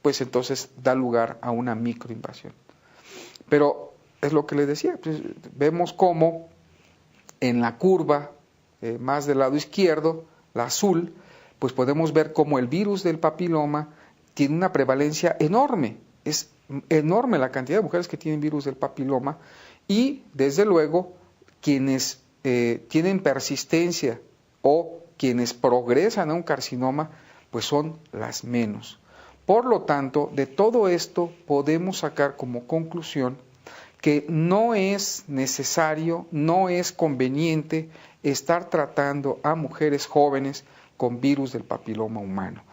pues entonces da lugar a una microinvasión. Pero es lo que les decía, pues, vemos cómo en la curva más del lado izquierdo, la azul, pues podemos ver cómo el virus del papiloma tiene una prevalencia enorme. Es enorme la cantidad de mujeres que tienen virus del papiloma y, desde luego, quienes tienen persistencia o quienes progresan a un carcinoma, pues son las menos. Por lo tanto, de todo esto podemos sacar como conclusión que no es necesario, no es conveniente estar tratando a mujeres jóvenes con virus del papiloma humano.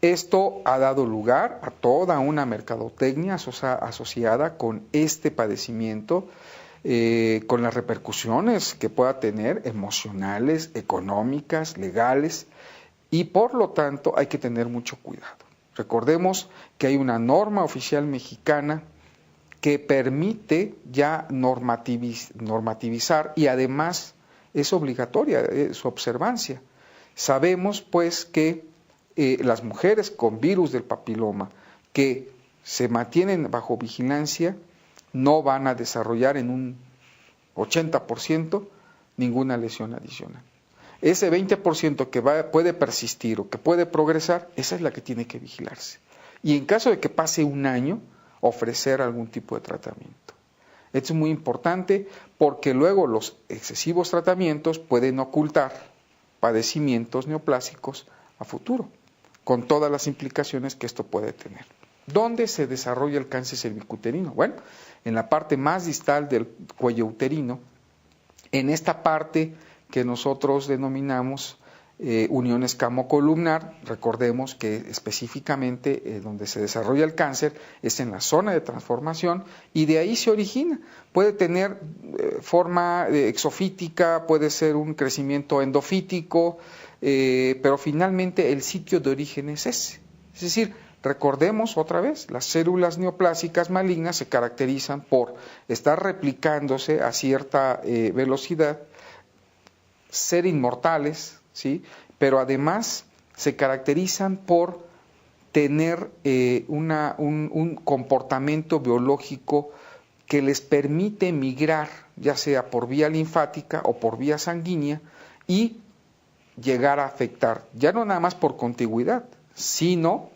Esto ha dado lugar a toda una mercadotecnia asociada con este padecimiento, con las repercusiones que pueda tener emocionales, económicas, legales, y por lo tanto hay que tener mucho cuidado. Recordemos que hay una norma oficial mexicana que permite ya normativizar y además es obligatoria su observancia. Sabemos pues que las mujeres con virus del papiloma que se mantienen bajo vigilancia no van a desarrollar en un 80% ninguna lesión adicional. Ese 20% que puede persistir o que puede progresar, esa es la que tiene que vigilarse. Y en caso de que pase un año, ofrecer algún tipo de tratamiento. Esto es muy importante porque luego los excesivos tratamientos pueden ocultar padecimientos neoplásicos a futuro, con todas las implicaciones que esto puede tener. ¿Dónde se desarrolla el cáncer cervicuterino? Bueno, en la parte más distal del cuello uterino, en esta parte que nosotros denominamos unión escamocolumnar. Recordemos que específicamente donde se desarrolla el cáncer es en la zona de transformación y de ahí se origina. Puede tener forma exofítica, puede ser un crecimiento endofítico, pero finalmente el sitio de origen es ese. Es decir, recordemos otra vez, las células neoplásicas malignas se caracterizan por estar replicándose a cierta velocidad, ser inmortales, ¿sí? Pero además se caracterizan por tener un comportamiento biológico que les permite migrar, ya sea por vía linfática o por vía sanguínea, y llegar a afectar, ya no nada más por contigüidad, sino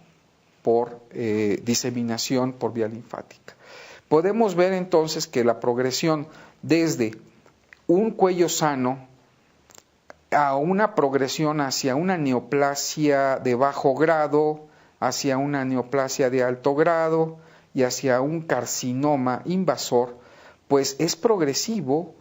por diseminación por vía linfática. Podemos ver entonces que la progresión desde un cuello sano a una progresión hacia una neoplasia de bajo grado, hacia una neoplasia de alto grado y hacia un carcinoma invasor, pues es progresivo,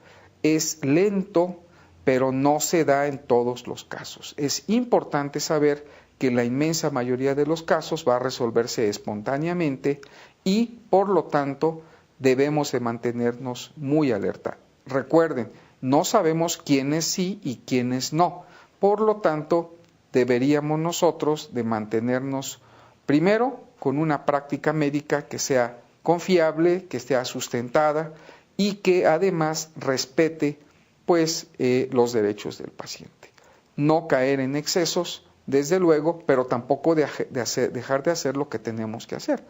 es lento, pero no se da en todos los casos. Es importante saber que la inmensa mayoría de los casos va a resolverse espontáneamente y, por lo tanto, debemos de mantenernos muy alerta. Recuerden, no sabemos quiénes sí y quiénes no. Por lo tanto, deberíamos nosotros de mantenernos primero con una práctica médica que sea confiable, que esté sustentada y que además respete pues los derechos del paciente. No caer en excesos, desde luego, pero tampoco dejar de hacer lo que tenemos que hacer.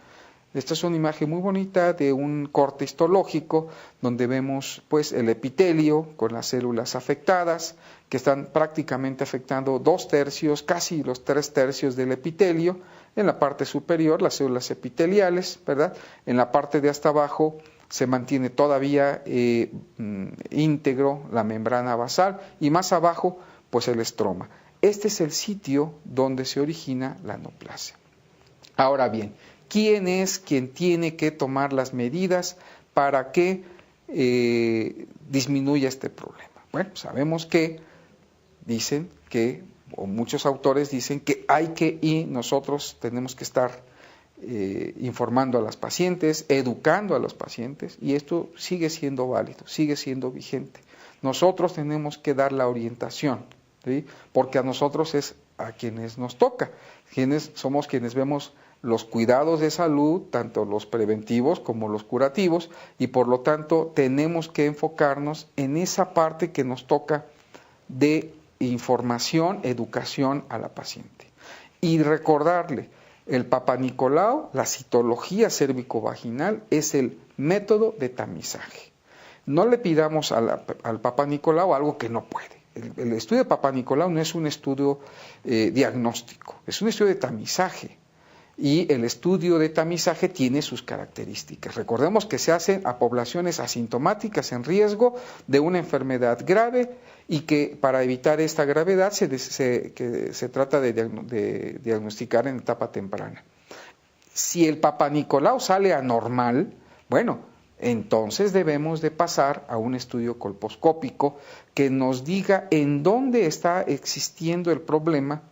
Esta es una imagen muy bonita de un corte histológico donde vemos pues el epitelio con las células afectadas que están prácticamente afectando 2/3, casi los 3/3 del epitelio. En la parte superior las células epiteliales, ¿verdad? En la parte de hasta abajo se mantiene todavía íntegro la membrana basal y más abajo pues el estroma. Este es el sitio donde se origina la neoplasia. Ahora bien, ¿quién es quien tiene que tomar las medidas para que disminuya este problema? Bueno, sabemos que dicen que, o muchos autores dicen que hay que, y nosotros tenemos que estar informando a las pacientes, educando a los pacientes, y esto sigue siendo válido, sigue siendo vigente. Nosotros tenemos que dar la orientación, ¿sí? Porque a nosotros es a quienes nos toca, somos quienes vemos los cuidados de salud, tanto los preventivos como los curativos, y por lo tanto tenemos que enfocarnos en esa parte que nos toca de información, educación a la paciente. Y recordarle, El Papa Nicolau, la citología cérvico-vaginal, es el método de tamizaje. No le pidamos al Papa Nicolau algo que no puede. El estudio de Papa Nicolau no es un estudio diagnóstico, es un estudio de tamizaje. Y el estudio de tamizaje tiene sus características. Recordemos que se hace a poblaciones asintomáticas en riesgo de una enfermedad grave y que para evitar esta gravedad se trata de diagnosticar en etapa temprana. Si el Papa Nicolau sale anormal, bueno, entonces debemos de pasar a un estudio colposcópico que nos diga en dónde está existiendo el problema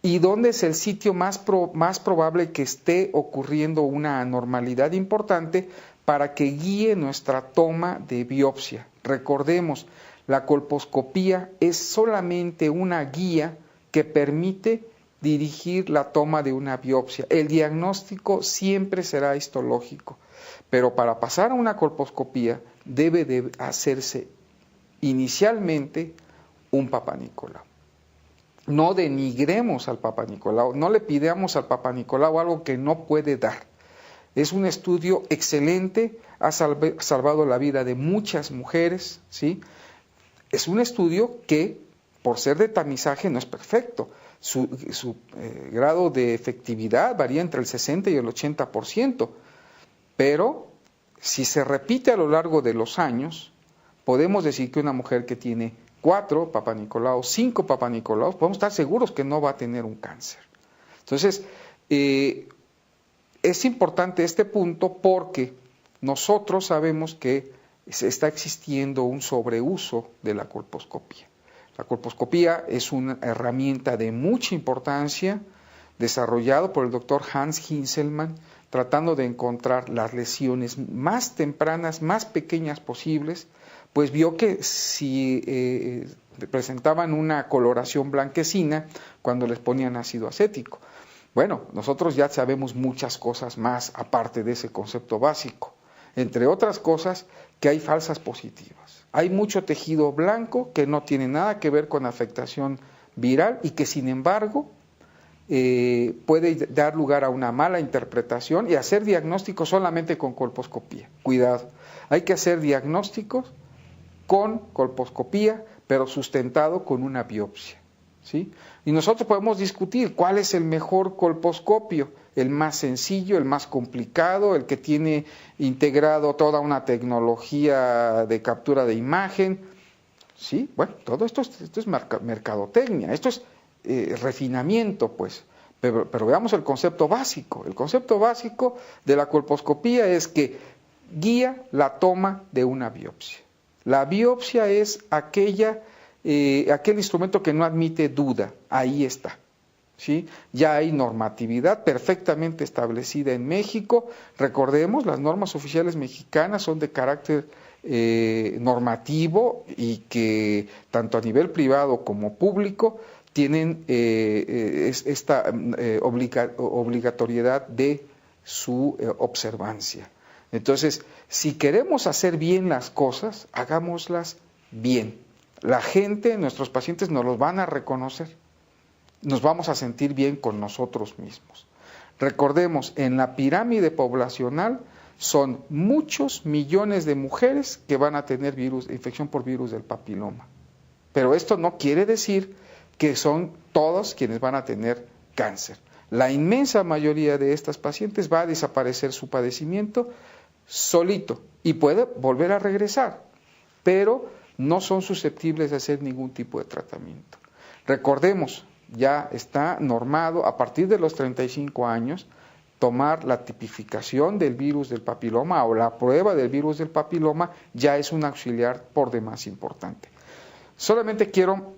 y dónde es el sitio más probable que esté ocurriendo una anormalidad importante para que guíe nuestra toma de biopsia. Recordemos, la colposcopía es solamente una guía que permite dirigir la toma de una biopsia. El diagnóstico siempre será histológico, pero para pasar a una colposcopía debe de hacerse inicialmente un Papa Nicolau. No denigremos al Papa Nicolau, no le pidamos al Papa Nicolau algo que no puede dar. Es un estudio excelente, ha salvado la vida de muchas mujeres, ¿sí? Es un estudio que, por ser de tamizaje, no es perfecto. Su grado de efectividad varía entre el 60 y el 80%, pero si se repite a lo largo de los años, podemos decir que una mujer que tiene 4 Papa Nicolau, 5 Papa Nicolau, podemos estar seguros que no va a tener un cáncer. Entonces, es importante este punto porque nosotros sabemos que se está existiendo un sobreuso de la colposcopía. La colposcopía es una herramienta de mucha importancia, desarrollado por el doctor Hans Hinselmann, tratando de encontrar las lesiones más tempranas, más pequeñas posibles, pues vio que si presentaban una coloración blanquecina cuando les ponían ácido acético. Bueno, nosotros ya sabemos muchas cosas más aparte de ese concepto básico. Entre otras cosas, que hay falsas positivas. Hay mucho tejido blanco que no tiene nada que ver con afectación viral y que sin embargo puede dar lugar a una mala interpretación y hacer diagnósticos solamente con colposcopía. Cuidado, hay que hacer diagnósticos con colposcopía, pero sustentado con una biopsia, ¿sí? Y nosotros podemos discutir cuál es el mejor colposcopio, el más sencillo, el más complicado, el que tiene integrado toda una tecnología de captura de imagen, ¿sí? Bueno, todo esto es mercadotecnia, esto es refinamiento, pues. Pero veamos el concepto básico. El concepto básico de la colposcopía es que guía la toma de una biopsia. La biopsia es aquel instrumento que no admite duda, ahí está, ¿sí? Ya hay normatividad perfectamente establecida en México. Recordemos, las normas oficiales mexicanas son de carácter normativo y que tanto a nivel privado como público tienen esta obligatoriedad de su observancia. Entonces, si queremos hacer bien las cosas, hagámoslas bien. La gente, nuestros pacientes nos los van a reconocer. Nos vamos a sentir bien con nosotros mismos. Recordemos, en la pirámide poblacional son muchos millones de mujeres que van a tener infección por virus del papiloma. Pero esto no quiere decir que son todos quienes van a tener cáncer. La inmensa mayoría de estas pacientes va a desaparecer su padecimiento solito y puede volver a regresar, pero no son susceptibles de hacer ningún tipo de tratamiento. Recordemos, ya está normado a partir de los 35 años tomar la tipificación del virus del papiloma o la prueba del virus del papiloma, ya es un auxiliar por demás importante. Solamente quiero,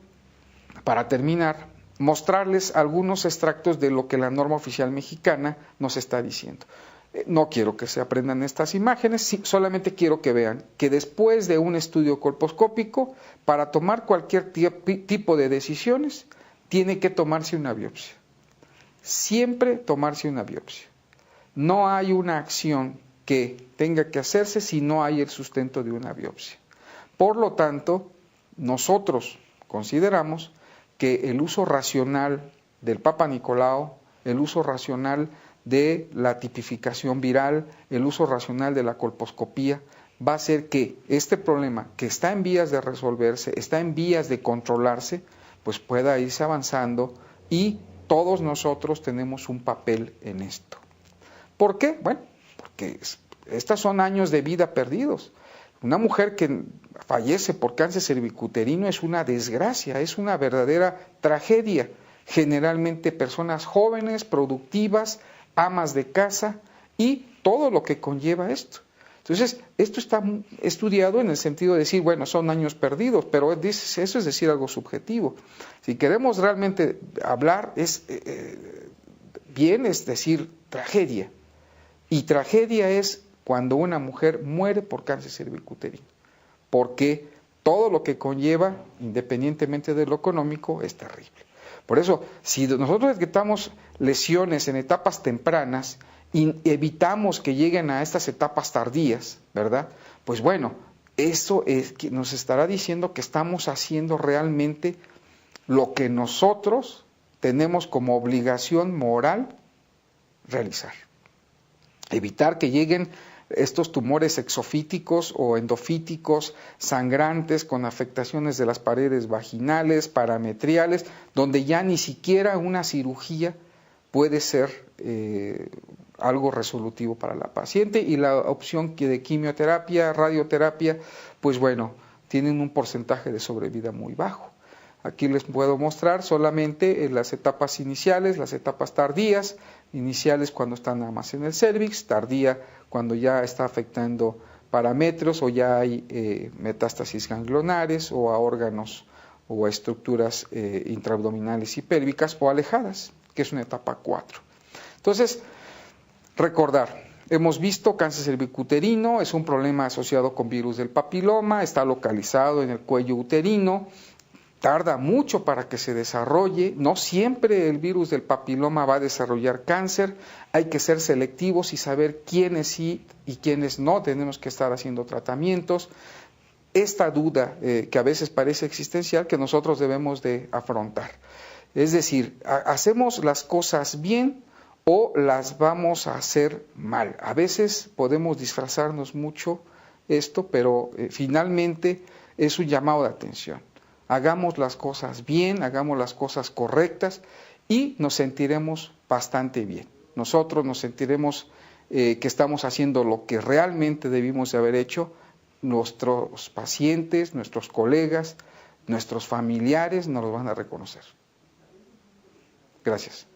para terminar, mostrarles algunos extractos de lo que la norma oficial mexicana nos está diciendo. No quiero que se aprendan estas imágenes, solamente quiero que vean que después de un estudio colposcópico, para tomar cualquier tipo de decisiones, tiene que tomarse una biopsia. Siempre tomarse una biopsia. No hay una acción que tenga que hacerse si no hay el sustento de una biopsia. Por lo tanto, nosotros consideramos que el uso racional del Papa Nicolau el uso racional de la tipificación viral, el uso racional de la colposcopía, va a hacer que este problema, que está en vías de resolverse, está en vías de controlarse, pues pueda irse avanzando y todos nosotros tenemos un papel en esto. ¿Por qué? Bueno, porque estos son años de vida perdidos. Una mujer que fallece por cáncer cervicuterino es una desgracia, es una verdadera tragedia. Generalmente personas jóvenes, productivas, amas de casa y todo lo que conlleva esto. Entonces, esto está estudiado en el sentido de decir, bueno, son años perdidos, pero eso es decir algo subjetivo. Si queremos realmente hablar, bien es decir tragedia. Y tragedia es cuando una mujer muere por cáncer cervicuterino, porque todo lo que conlleva, independientemente de lo económico, es terrible. Por eso, si nosotros detectamos lesiones en etapas tempranas y evitamos que lleguen a estas etapas tardías, ¿verdad? Pues bueno, eso es que nos estará diciendo que estamos haciendo realmente lo que nosotros tenemos como obligación moral realizar. Evitar que lleguen estos tumores exofíticos o endofíticos sangrantes con afectaciones de las paredes vaginales, parametriales, donde ya ni siquiera una cirugía puede ser algo resolutivo para la paciente, y la opción de quimioterapia, radioterapia, pues bueno, tienen un porcentaje de sobrevida muy bajo. Aquí les puedo mostrar solamente las etapas iniciales, las etapas tardías, iniciales cuando están nada más en el cérvix, tardía cuando ya está afectando parámetros o ya hay metástasis ganglionares o a órganos o a estructuras intraabdominales y pélvicas o alejadas, que es una etapa 4. Entonces, recordar, hemos visto cáncer cervicuterino, es un problema asociado con virus del papiloma, está localizado en el cuello uterino, tarda mucho para que se desarrolle, no siempre el virus del papiloma va a desarrollar cáncer, hay que ser selectivos y saber quiénes sí y quiénes no tenemos que estar haciendo tratamientos. Esta duda que a veces parece existencial que nosotros debemos de afrontar. Es decir, ¿hacemos las cosas bien o las vamos a hacer mal? A veces podemos disfrazarnos mucho esto, pero finalmente es un llamado de atención. Hagamos las cosas bien, hagamos las cosas correctas y nos sentiremos bastante bien. Nosotros nos sentiremos que estamos haciendo lo que realmente debimos de haber hecho. Nuestros pacientes, nuestros colegas, nuestros familiares nos lo van a reconocer. Gracias.